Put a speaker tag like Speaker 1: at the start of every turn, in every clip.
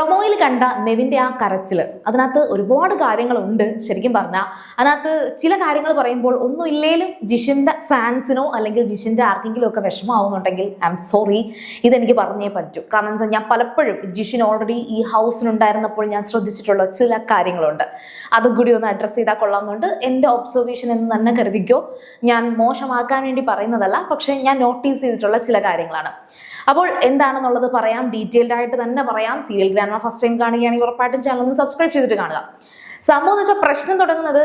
Speaker 1: പ്രൊമോയിൽ കണ്ട നെവിൻ്റെ ആ കരച്ചിൽ അതിനകത്ത് ഒരുപാട് കാര്യങ്ങളുണ്ട്. ശരിക്കും പറഞ്ഞാൽ അതിനകത്ത് ചില കാര്യങ്ങൾ പറയുമ്പോൾ ഒന്നും ഇല്ലേലും ജിഷിൻ്റെ ഫാൻസിനോ അല്ലെങ്കിൽ ജിഷിൻ്റെ ആർക്കെങ്കിലും ഒക്കെ വിഷമമാവുന്നുണ്ടെങ്കിൽ ഐ എം സോറി, ഇതെനിക്ക് പറഞ്ഞേ പറ്റൂ. കാരണം എന്താ വെച്ചാൽ ഞാൻ പലപ്പോഴും ജിഷിൻ ഓൾറെഡി ഈ ഹൗസിനുണ്ടായിരുന്നപ്പോൾ ഞാൻ ശ്രദ്ധിച്ചിട്ടുള്ള ചില കാര്യങ്ങളുണ്ട്. അതും കൂടി ഒന്ന് അഡ്രസ്സ് ചെയ്താൽ കൊള്ളാമെന്നുണ്ട്. എൻ്റെ ഒബ്സർവേഷൻ എന്ന് തന്നെ കരുതിക്കോ. ഞാൻ മോശമാക്കാൻ വേണ്ടി പറയുന്നതല്ല, പക്ഷേ ഞാൻ നോട്ടീസ് ചെയ്തിട്ടുള്ള ചില കാര്യങ്ങളാണ്. അപ്പോൾ എന്താണെന്നുള്ളത് പറയാം, ഡീറ്റെയിൽഡ് ആയിട്ട് തന്നെ പറയാം. സീരിയൽ ഗ്രാൻഡ്മ ഫസ്റ്റ് ടൈം കാണുകയാണെങ്കിൽ ഉറപ്പായിട്ടും ചാനൽ ഒന്ന് സബ്സ്ക്രൈബ് ചെയ്തിട്ട് കാണുക. സംഭവം എന്ന് വെച്ചാൽ പ്രശ്നം തുടങ്ങുന്നത്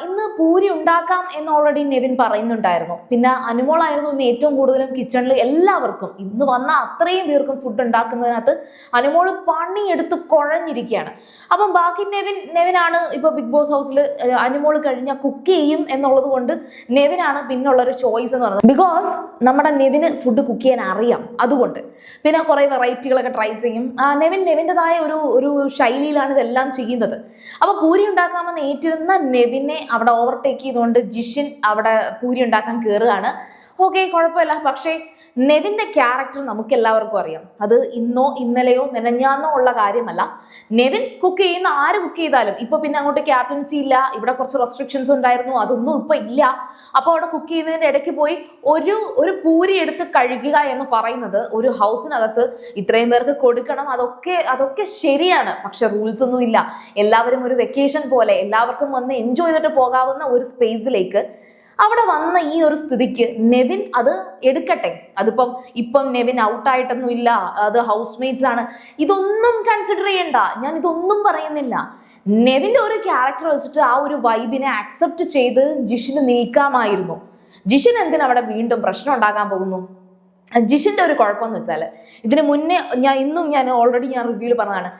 Speaker 1: ഇന്ന് പൂരി ഉണ്ടാക്കാം എന്ന് ഓൾറെഡി നെവിൻ പറയുന്നുണ്ടായിരുന്നു. പിന്നെ അനുമോളായിരുന്നു ഇന്ന് ഏറ്റവും കൂടുതലും കിച്ചണിൽ എല്ലാവർക്കും ഇന്ന് വന്ന അത്രയും പേർക്കും ഫുഡ് ഉണ്ടാക്കുന്നതിനകത്ത് അനുമോള് പണിയെടുത്ത് കുഴഞ്ഞിരിക്കുകയാണ്. അപ്പം ബാക്കി നെവിനാണ് ഇപ്പോൾ ബിഗ് ബോസ് ഹൗസിൽ അനുമോള് കഴിഞ്ഞാൽ കുക്ക് ചെയ്യും എന്നുള്ളത് കൊണ്ട് നെവിനാണ് പിന്നുള്ളൊരു ചോയ്സ് എന്ന് പറയുന്നത്. ബിക്കോസ് നമ്മുടെ നെവിന് ഫുഡ് കുക്ക് ചെയ്യാൻ അറിയാം, അതുകൊണ്ട് പിന്നെ കുറേ വെറൈറ്റികളൊക്കെ ട്രൈ ചെയ്യും. നെവിൻ്റെതായ ഒരു ശൈലിയിലാണ് ഇതെല്ലാം ചെയ്യുന്നത്. അപ്പൊ പൂരി ഉണ്ടാക്കാമെന്ന് ഏറ്റിരുന്ന നെവിനെ അവിടെ ഓവർടേക്ക് ചെയ്തുകൊണ്ട് ജിഷിൻ അവിടെ പൂരി ഉണ്ടാക്കാൻ കയറുകയാണ്. ഓക്കെ, കുഴപ്പമില്ല. പക്ഷേ നെവിൻ്റെ ക്യാരക്ടർ നമുക്ക് എല്ലാവർക്കും അറിയാം. അത് ഇന്നോ ഇന്നലെയോ മെനഞ്ഞാന്നോ ഉള്ള കാര്യമല്ല. നെവിൻ കുക്ക് ചെയ്യുന്ന ആര് കുക്ക് ചെയ്താലും ഇപ്പൊ പിന്നെ അങ്ങോട്ട് ക്യാപ്റ്റൻസി ഇല്ല, ഇവിടെ കുറച്ച് റെസ്ട്രിക്ഷൻസ് ഉണ്ടായിരുന്നു, അതൊന്നും ഇപ്പൊ ഇല്ല. അപ്പോൾ അവിടെ കുക്ക് ചെയ്യുന്നതിൻ്റെ ഇടയ്ക്ക് പോയി ഒരു പൂരി എടുത്ത് കഴിക്കുക എന്ന് പറയുന്നത് ഒരു ഹൗസിനകത്ത് ഇത്രയും പേർക്ക് കൊടുക്കണം, അതൊക്കെ ശരിയാണ്. പക്ഷെ റൂൾസ് ഒന്നും ഇല്ല. എല്ലാവരും ഒരു വെക്കേഷൻ പോലെ എല്ലാവർക്കും വന്ന് എൻജോയ് ചെയ്തിട്ട് പോകാവുന്ന ഒരു സ്പേസിലേക്ക് അവിടെ വന്ന ഈ ഒരു സ്ഥിതിക്ക് നെവിൻ അത് എടുക്കട്ടെ. ഇപ്പം നെവിൻ ഔട്ടായിട്ടൊന്നും ഇല്ല, അത് ഹൗസ് മേറ്റ്സ് ആണ്, ഇതൊന്നും കൺസിഡർ ചെയ്യണ്ട. ഞാൻ ഇതൊന്നും പറയുന്നില്ല. നെവിൻ്റെ ഒരു ക്യാരക്ടർ വെച്ചിട്ട് ആ ഒരു വൈബിനെ അക്സെപ്റ്റ് ചെയ്ത് ജിഷിന് നിൽക്കാമായിരുന്നു. ജിഷിൻ എന്തിനാ അവിടെ വീണ്ടും പ്രശ്നം ഉണ്ടാക്കാൻ പോകുന്നു? ജിഷിന്റെ ഒരു കുഴപ്പമെന്ന് വെച്ചാൽ ഇതിന് മുന്നേ ഞാൻ ഓൾറെഡി റിവ്യൂവിൽ പറഞ്ഞതാണ്,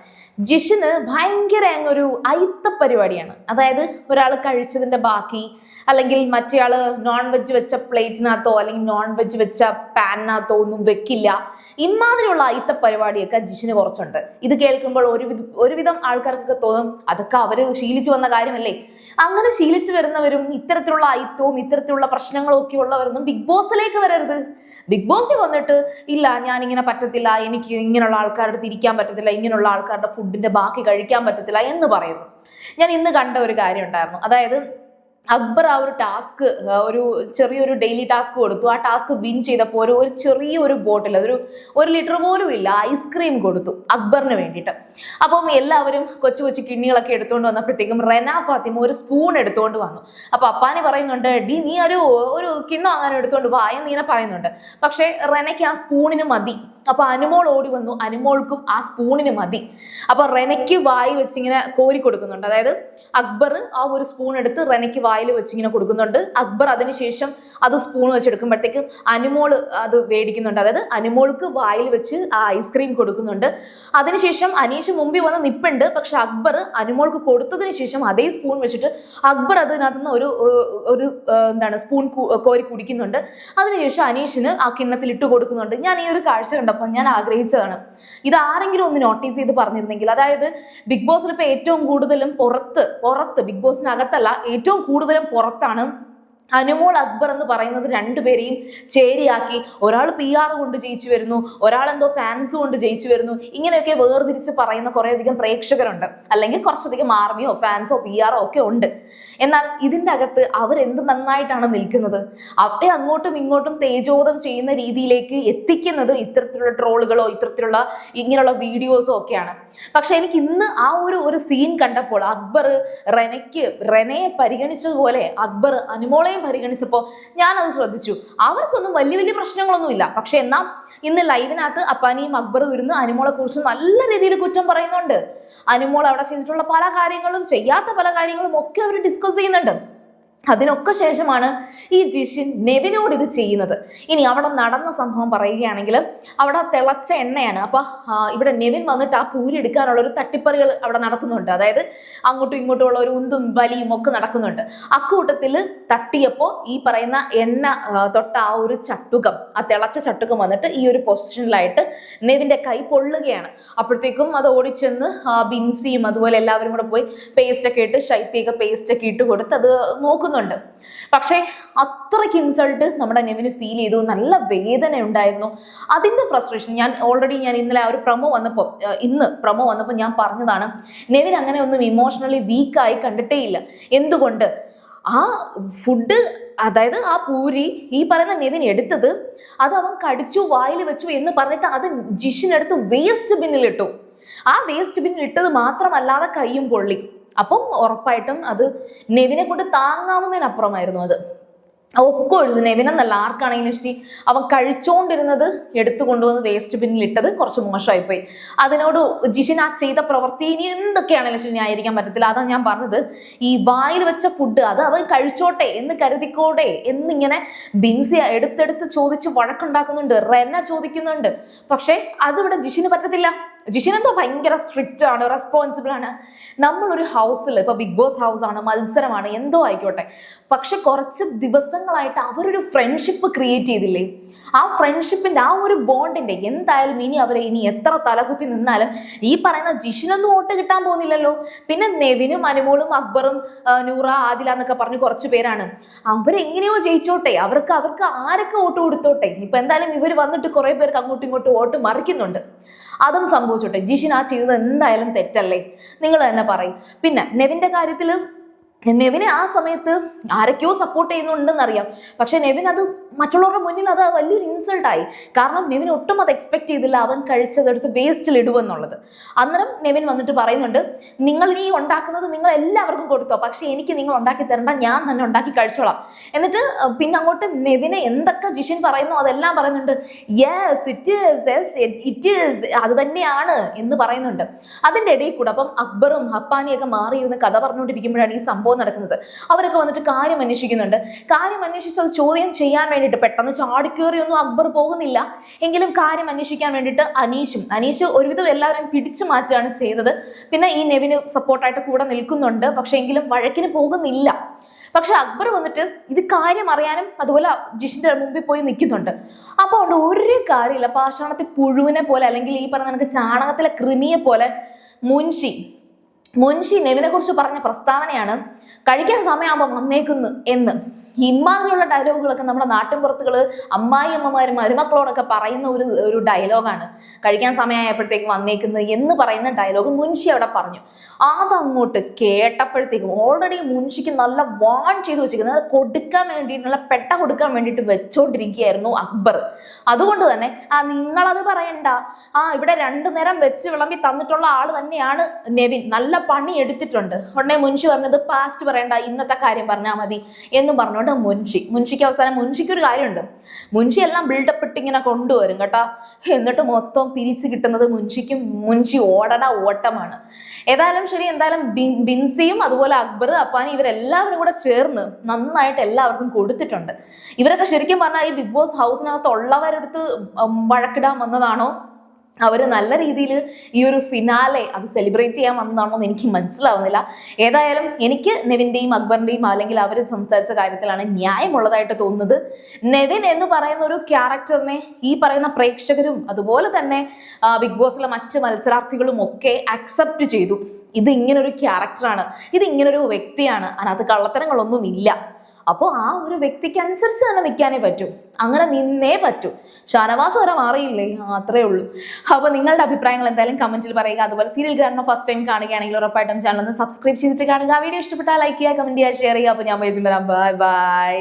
Speaker 1: ജിഷിന് ഭയങ്കര ഒരു അയിത്ത പരിപാടിയാണ്. അതായത് ഒരാൾ കഴിച്ചതിന്റെ ബാക്കി അല്ലെങ്കിൽ മറ്റേയാള് നോൺ വെജ് വെച്ച പ്ലേറ്റിനകത്തോ അല്ലെങ്കിൽ നോൺ വെജ് വെച്ച പാനിനകത്തോ ഒന്നും വെക്കില്ല. ഇമാതിരിയുള്ള അയിത്ത പരിപാടിയൊക്കെ ജിഷിന് കുറച്ചുണ്ട്. ഇത് കേൾക്കുമ്പോൾ ഒരുവിധം ആൾക്കാർക്കൊക്കെ തോന്നും അതൊക്കെ അവര് ശീലിച്ചു വന്ന കാര്യമല്ലേ. അങ്ങനെ ശീലിച്ചു വരുന്നവരും ഇത്തരത്തിലുള്ള അയിത്തവും ഇത്തരത്തിലുള്ള പ്രശ്നങ്ങളും ഒക്കെ ഉള്ളവരൊന്നും ബിഗ് ബോസിലേക്ക് വരരുത്. ബിഗ് ബോസിൽ വന്നിട്ട് ഇല്ല ഞാനിങ്ങനെ പറ്റത്തില്ല, എനിക്ക് ഇങ്ങനെയുള്ള ആൾക്കാരുടെ അടുത്ത് ഇരിക്കാൻ പറ്റത്തില്ല, ഇങ്ങനെയുള്ള ആൾക്കാരുടെ ഫുഡിന്റെ ബാക്കി കഴിക്കാൻ പറ്റത്തില്ല എന്ന് പറയുന്നു. ഞാൻ ഇന്ന് കണ്ട ഒരു കാര്യം ഉണ്ടായിരുന്നു. അതായത് അക്ബർ ആ ഒരു ടാസ്ക്, ഒരു ചെറിയൊരു ഡെയിലി ടാസ്ക് കൊടുത്തു. ആ ടാസ്ക് വിൻ ചെയ്തപ്പോൾ ഒരു ചെറിയൊരു ബോട്ടിൽ, ഒരു ലിറ്റർ പോലും ഇല്ല, ഐസ്ക്രീം കൊടുത്തു അക്ബറിന് വേണ്ടിയിട്ട്. അപ്പം എല്ലാവരും കൊച്ചു കൊച്ചു കിണ്ണികളൊക്കെ എടുത്തുകൊണ്ട് വന്നപ്പോഴത്തേക്കും റെന ഫാത്തിമ ഒരു സ്പൂൺ എടുത്തുകൊണ്ട് വന്നു. അപ്പൊ അപ്പാനി പറയുന്നുണ്ട്, നീ ഒരു കിണ്ണം അങ്ങനെ എടുത്തുകൊണ്ട് വാ എന്ന് ഇങ്ങനെ പറയുന്നുണ്ട്. പക്ഷെ റെനയ്ക്ക് ആ സ്പൂണിന് മതി. അപ്പൊ അനുമോൾ ഓടി വന്നു, അനുമോൾക്കും ആ സ്പൂണിന് മതി. അപ്പൊ റെനയ്ക്ക് വായി വെച്ചിങ്ങനെ കോരി കൊടുക്കുന്നുണ്ട്. അതായത് അക്ബർ ആ ഒരു സ്പൂൺ എടുത്ത് റെനയ്ക്ക് വായിൽ വെച്ചിങ്ങനെ കൊടുക്കുന്നുണ്ട്. അക്ബർ അതിനുശേഷം അത് സ്പൂൺ വെച്ചെടുക്കുമ്പോഴത്തേക്കും അനുമോൾ അത് വേടിക്കുന്നുണ്ട്. അതായത് അനുമോൾക്ക് വായിൽ വെച്ച് ആ ഐസ്ക്രീം കൊടുക്കുന്നുണ്ട്. അതിനുശേഷം അനീഷ് മുമ്പിൽ വന്ന് നിപ്പുണ്ട്. പക്ഷെ അക്ബർ അനുമോൾക്ക് കൊടുത്തതിന് ശേഷം അതേ സ്പൂൺ വെച്ചിട്ട് അക്ബർ അതിനകത്തുനിന്ന് ഒരു സ്പൂൺ കോരി കുടിക്കുന്നുണ്ട്. അതിനുശേഷം അനീഷിന് ആ കിണ്ണത്തിൽ ഇട്ട് കൊടുക്കുന്നുണ്ട്. ഞാൻ ഈ ഒരു കാഴ്ച കണ്ടപ്പോൾ ഞാൻ ആഗ്രഹിച്ചതാണ്, ഇത് ആരെങ്കിലും ഒന്ന് നോട്ടീസ് ചെയ്ത് പറഞ്ഞിരുന്നെങ്കിൽ. അതായത് ബിഗ് ബോസിൽ ഇപ്പൊ ഏറ്റവും കൂടുതലും പുറത്ത് ബിഗ് ബോസിനകത്തല്ല, ഏറ്റവും കൂടുതലും പുറത്താണ് അനുമോൾ അക്ബർ എന്ന് പറയുന്നത് രണ്ടുപേരെയും ചേരിയാക്കി. ഒരാൾ PR കൊണ്ട് ജയിച്ചു വരുന്നു, ഒരാൾ എന്തോ ഫാൻസ് കൊണ്ട് ജയിച്ചു വരുന്നു. ഇങ്ങനെയൊക്കെ വേർതിരിച്ച് പറയുന്ന കുറേയധികം പ്രേക്ഷകരുണ്ട്, അല്ലെങ്കിൽ കുറച്ചധികം ആർമിയോ ഫാൻസോ PR ഒക്കെ ഉണ്ട്. എന്നാൽ ഇതിൻ്റെ അകത്ത് അവരെന്ത് നന്നായിട്ടാണ് നിൽക്കുന്നത്. അവരെ അങ്ങോട്ടും ഇങ്ങോട്ടും തേജോധം ചെയ്യുന്ന രീതിയിലേക്ക് എത്തിക്കുന്നത് ഇത്തരത്തിലുള്ള ട്രോളുകളോ ഇങ്ങനെയുള്ള വീഡിയോസോ ഒക്കെയാണ്. പക്ഷെ എനിക്ക് ഇന്ന് ആ ഒരു സീൻ കണ്ടപ്പോൾ അക്ബർ റെനയെ പരിഗണിച്ചതുപോലെ അക്ബർ അനുമോളെയും പരിഗണിച്ചപ്പോൾ ഞാനത് ശ്രദ്ധിച്ചു. അവർക്കൊന്നും വലിയ പ്രശ്നങ്ങളൊന്നുമില്ല. പക്ഷെ എന്നാൽ ഇന്ന് ലൈവിനകത്ത് അപ്പാനിയും അക്ബറും ഇരുന്ന് അനുമോളെ കുറിച്ച് നല്ല രീതിയിൽ കുറ്റം പറയുന്നുണ്ട്. അനുമോൾ അവിടെ ചെയ്തിട്ടുള്ള പല കാര്യങ്ങളും ചെയ്യാത്ത പല കാര്യങ്ങളും ഒക്കെ അവർ ഡിസ്കസ് ചെയ്യുന്നുണ്ട്. അതിനൊക്കെ ശേഷമാണ് ഈ ജിഷിൻ നെവിനോട് ഇത് ചെയ്യുന്നത്. ഇനി അവിടെ നടന്ന സംഭവം പറയുകയാണെങ്കിൽ അവിടെ തിളച്ച എണ്ണയാണ്. അപ്പൊ ഇവിടെ നെവിൻ വന്നിട്ട് ആ പൂരി എടുക്കാനുള്ള ഒരു തട്ടിപ്പറികൾ അവിടെ നടക്കുന്നുണ്ട്. അതായത് അങ്ങോട്ടും ഇങ്ങോട്ടും ഉള്ള ഒരു ഉന്തും വലിയും ഒക്കെ നടക്കുന്നുണ്ട്. അക്കൂട്ടത്തിൽ തട്ടിയപ്പോൾ ഈ പറയുന്ന എണ്ണ തൊട്ട ആ ഒരു ചട്ടുകം, ആ തിളച്ച ചട്ടുകം വന്നിട്ട് ഈ ഒരു പൊസിഷനിലായിട്ട് നെവിന്റെ കൈ പൊള്ളുകയാണ്. അപ്പോഴത്തേക്കും അത് ഓടിച്ചെന്ന് ബിൻസിയും അതുപോലെ എല്ലാവരും കൂടെ പോയി പേസ്റ്റ് ഒക്കെ ഇട്ട് ശൈത്യയൊക്കെ പേസ്റ്റ് ഒക്കെ ഇട്ട് കൊടുത്ത് അത് നോക്കുന്നു. പക്ഷേ അത്രയ്ക്ക് ഇൻസൾട്ട് നമ്മുടെ നെവിന് ഫീൽ ചെയ്തു, നല്ല വേദന ഉണ്ടായിരുന്നു. അതിന്റെ ഫ്രസ്ട്രേഷൻ ഞാൻ ഇന്നലെ ആ ഒരു ഇന്ന് പ്രൊമോ വന്നപ്പോൾ ഞാൻ പറഞ്ഞതാണ്, നെവിൻ അങ്ങനെ ഒന്നും ഇമോഷണലി വീക്കായി കണ്ടിട്ടേ ഇല്ല. എന്തുകൊണ്ട്? ആ ഫുഡ്, അതായത് ആ പൂരി ഈ പറയുന്ന നെവിൻ എടുത്തത്, അത് അവൻ കടിച്ചു വായിൽ വെച്ചു എന്ന് പറഞ്ഞിട്ട് അത് ജിഷിനെടുത്ത് വേസ്റ്റ് ബിന്നിലിട്ടു. ആ വേസ്റ്റ് ബിന്നിൽ ഇട്ടത് മാത്രമല്ലാതെ കയ്യും പൊള്ളി. അപ്പം ഉറപ്പായിട്ടും അത് നെവിനെ കൊണ്ട് താങ്ങാവുന്നതിനപ്പുറമായിരുന്നു അത്. ഓഫ് കോഴ്സ് നെവിനെന്നല്ല ആർക്കാണെങ്കിലും ശരി, അവൻ കഴിച്ചോണ്ടിരുന്നത് എടുത്തു കൊണ്ടുവന്ന് വേസ്റ്റ് ബിന്നിൽ ഇട്ടത് കുറച്ച് മോശമായിപ്പോയി. അതിനോട് ജിഷിൻ ആ ചെയ്ത പ്രവൃത്തി ഇനി എന്തൊക്കെയാണെങ്കിലും ശരി ന്യായീകരിക്കാൻ പറ്റത്തില്ല. അതാണ് ഞാൻ പറഞ്ഞത്, ഈ വായിൽ വെച്ച ഫുഡ് അത് അവൻ കഴിച്ചോട്ടെ എന്ന് കരുതിക്കോട്ടെ എന്നിങ്ങനെ ബിൻസി എടുത്തെടുത്ത് ചോദിച്ച് വഴക്കുണ്ടാക്കുന്നുണ്ട്, റെന ചോദിക്കുന്നുണ്ട്. പക്ഷെ അതിവിടെ ജിഷിന് പറ്റത്തില്ല. ജിഷിൻ എന്തോ ഭയങ്കര സ്ട്രിക്റ്റ് ആണ്, റെസ്പോൺസിബിൾ ആണ്. നമ്മളൊരു ഹൗസിൽ, ഇപ്പൊ ബിഗ് ബോസ് ഹൗസ് ആണ്, മത്സരമാണ്, എന്തോ ആയിക്കോട്ടെ, പക്ഷെ കുറച്ച് ദിവസങ്ങളായിട്ട് അവരൊരു ഫ്രണ്ട്ഷിപ്പ് ക്രിയേറ്റ് ചെയ്തില്ലേ? ആ ഫ്രണ്ട്ഷിപ്പിന്റെ ആ ഒരു ബോണ്ടിന്റെ എന്തായാലും ഇനി എത്ര തലകുത്തി നിന്നാലും ഈ പറയുന്ന ജിഷിനൊന്നും വോട്ട് കിട്ടാൻ പോകുന്നില്ലല്ലോ. പിന്നെ നെവിനും അനുമോളും അക്ബറും നൂറ ആദില എന്നൊക്കെ പറഞ്ഞ് കുറച്ച് പേരാണ്, അവരെങ്ങനെയോ ജയിച്ചോട്ടെ, അവർക്ക് ആരൊക്കെ വോട്ട് കൊടുത്തോട്ടെ. ഇപ്പൊ എന്തായാലും ഇവർ വന്നിട്ട് കുറെ പേർക്ക് അങ്ങോട്ടും ഇങ്ങോട്ടും വോട്ട് മറിക്കുന്നുണ്ട്. അതും സംഭവിച്ചോട്ടെ. ജിഷിൻ ആ ചെയ്തത് എന്തായാലും തെറ്റല്ലേ, നിങ്ങൾ തന്നെ പറയും. പിന്നെ നെവിന്റെ കാര്യത്തിൽ നെവിനെ ആ സമയത്ത് ആരൊക്കെയോ സപ്പോർട്ട് ചെയ്യുന്നുണ്ടെന്നറിയാം, പക്ഷെ നെവിൻ അത് മറ്റുള്ളവരുടെ മുന്നിൽ അത് വലിയൊരു ഇൻസൾട്ടായി. കാരണം നെവിൻ ഒട്ടും അത് എക്സ്പെക്ട് ചെയ്തില്ല അവൻ കഴിച്ചതെടുത്ത് വേസ്റ്റിൽ ഇടുവെന്നുള്ളത്. അന്നേരം നെവിൻ വന്നിട്ട് പറയുന്നുണ്ട്, നിങ്ങൾ ഇനി ഉണ്ടാക്കുന്നത് നിങ്ങൾ എല്ലാവർക്കും കൊടുത്തോ, പക്ഷെ എനിക്ക് നിങ്ങൾ ഉണ്ടാക്കി തരണ്ട, ഞാൻ തന്നെ ഉണ്ടാക്കി കഴിച്ചോളാം. എന്നിട്ട് പിന്നെ അങ്ങോട്ട് നെവിനെ എന്തൊക്കെ ജിഷിൻ പറയുന്നു അതെല്ലാം പറയുന്നുണ്ട്. യെസ് ഇറ്റ് ഈസ് അത് തന്നെയാണ് എന്ന് പറയുന്നുണ്ട്. അതിൻ്റെ ഇടയിൽ കൂടെ അപ്പം അക്ബറും ഹപ്പാനിയൊക്കെ മാറിയിരുന്ന് കഥ പറഞ്ഞുകൊണ്ടിരിക്കുമ്പോഴാണ് ഈ സംഭവം നടക്കുന്നത്. അവരൊക്കെ വന്നിട്ട് കാര്യം അന്വേഷിക്കുന്നുണ്ട്. കാര്യം അന്വേഷിച്ച് അത് ചോദ്യം ചെയ്യാൻ വേണ്ടിയിട്ട് പെട്ടെന്ന് ചാടിക്കേറിയൊന്നും അക്ബർ പോകുന്നില്ല. എങ്കിലും കാര്യം അന്വേഷിക്കാൻ വേണ്ടിയിട്ട് അനീഷ് ഒരുവിധം എല്ലാവരും പിടിച്ചു മാറ്റുകയാണ് ചെയ്തത്. പിന്നെ ഈ നെവിന് സപ്പോർട്ടായിട്ട് കൂടെ നിൽക്കുന്നുണ്ട്, പക്ഷെ എങ്കിലും വഴക്കിന് പോകുന്നില്ല. പക്ഷെ അക്ബർ വന്നിട്ട് ഇത് കാര്യം അറിയാനും അതുപോലെ ജിഷിന്റെ മുമ്പിൽ പോയി നിൽക്കുന്നുണ്ട്. അപ്പോൾ ഉണ്ട് ഒരു കാര്യമില്ല, പാഷാണത്തിൽ പുഴുവിനെ പോലെ അല്ലെങ്കിൽ ഈ പറഞ്ഞ കണക്ക് ചാണകത്തിലെ കൃമിയെ പോലെ മുൻഷി നെവിനെ കുറിച്ച് പറഞ്ഞ പ്രസ്താവനയാണ്, കഴിക്കാൻ സമയമാകുമ്പോൾ വന്നേക്കുന്നു എന്ന്. ഇമാതിരിയുള്ള ഡയലോഗുകളൊക്കെ നമ്മുടെ നാട്ടിൻപുറത്തുകൾ അമ്മായിയമ്മമാരും മരുമക്കളോടൊക്കെ പറയുന്ന ഒരു ഡയലോഗാണ്. കഴിക്കാൻ സമയമായപ്പോഴത്തേക്ക് വന്നേക്കുന്നത് എന്ന് പറയുന്ന ഡയലോഗ് മുൻഷി അവിടെ പറഞ്ഞു. അതങ്ങോട്ട് കേട്ടപ്പോഴത്തേക്കും ഓൾറെഡി മുൻഷിക്ക് നല്ല വാൺ ചെയ്ത് വെച്ചിരിക്കുന്നത് കൊടുക്കാൻ വേണ്ടിയിട്ടുള്ള കൊടുക്കാൻ വേണ്ടിയിട്ട് വെച്ചോണ്ടിരിക്കുകയായിരുന്നു അക്ബർ. അതുകൊണ്ട് തന്നെ നിങ്ങളത് പറയണ്ട, ഇവിടെ 2 നേരം വെച്ച് വിളമ്പി തന്നിട്ടുള്ള ആള് തന്നെയാണ് നെവിൻ, നല്ല പണി എടുത്തിട്ടുണ്ട്. ഉടനെ മുൻഷി പറഞ്ഞത് പാസ്റ്റ് പറയണ്ട, ഇന്നത്തെ കാര്യം പറഞ്ഞാൽ മതി എന്നും പറഞ്ഞു. മുൻഷിക്ക് അവസാനം മുൻഷിക്കൊരു കാര്യമുണ്ട്, മുൻഷി എല്ലാം ബിൽഡപ്പ് ഇട്ട് ഇങ്ങനെ കൊണ്ടുവരും കേട്ടോ, എന്നിട്ട് മൊത്തം തിരിച്ചു കിട്ടുന്നത് മുൻഷി ഓട്ടമാണ്. ഏതായാലും ശരി, എന്തായാലും ബിൻസിയും അതുപോലെ അക്ബർ അപ്പാനി ഇവരെല്ലാവരും കൂടെ ചേർന്ന് നന്നായിട്ട് എല്ലാവർക്കും കൊടുത്തിട്ടുണ്ട്. ഇവരൊക്കെ ശരിക്കും പറഞ്ഞാൽ ഈ ബിഗ് ബോസ് ഹൗസിനകത്തുള്ളവരെടുത്ത് വഴക്കിടാൻ വന്നതാണോ, അവർ നല്ല രീതിയിൽ ഈ ഒരു ഫിനാലെ അത് സെലിബ്രേറ്റ് ചെയ്യാൻ വന്നതാണോ എന്ന് എനിക്ക് മനസ്സിലാവുന്നില്ല. ഏതായാലും എനിക്ക് നെവിൻ്റെയും അക്ബറിൻ്റെയും അല്ലെങ്കിൽ അവർ സംസാരിച്ച കാര്യത്തിലാണ് ന്യായമുള്ളതായിട്ട് തോന്നുന്നത്. നെവിൻ എന്ന് പറയുന്ന ഒരു ക്യാരക്ടറിനെ ഈ പറയുന്ന പ്രേക്ഷകരും അതുപോലെ തന്നെ ബിഗ് ബോസിലെ മറ്റ് മത്സരാർത്ഥികളും ഒക്കെ അക്സെപ്റ്റ് ചെയ്തു. ഇത് ഇങ്ങനൊരു ക്യാരക്ടറാണ്, ഇത് ഇങ്ങനൊരു വ്യക്തിയാണ്, അതിനകത്ത് കള്ളത്തരങ്ങളൊന്നും ഇല്ല. അപ്പോൾ ആ ഒരു വ്യക്തിക്ക് അനുസരിച്ച് തന്നെ നിൽക്കാനേ പറ്റൂ, അങ്ങനെ നിന്നേ പറ്റൂ. ഷാനവാസ് വരെ മാറിയില്ലേ, അത്രേ ഉള്ളൂ. അപ്പോൾ നിങ്ങളുടെ അഭിപ്രായങ്ങൾ എന്തായാലും കമന്റിൽ പറയുക. അതുപോലെ സീരിയൽ ഗ്രാൻഡ് ഫസ്റ്റ് ടൈം കാണുകയാണെങ്കിൽ ഉറപ്പായിട്ടും ചാനൽ ഒന്ന് സബ്സ്ക്രൈബ് ചെയ്തിട്ട് കാണുക. വീഡിയോ ഇഷ്ടപ്പെട്ടാൽ ലൈക്ക് ചെയ്യുക, കമന്റ് ചെയ്യുക, ഷെയർ ചെയ്യുക. അപ്പോൾ ഞാൻ ബൈ ബൈ.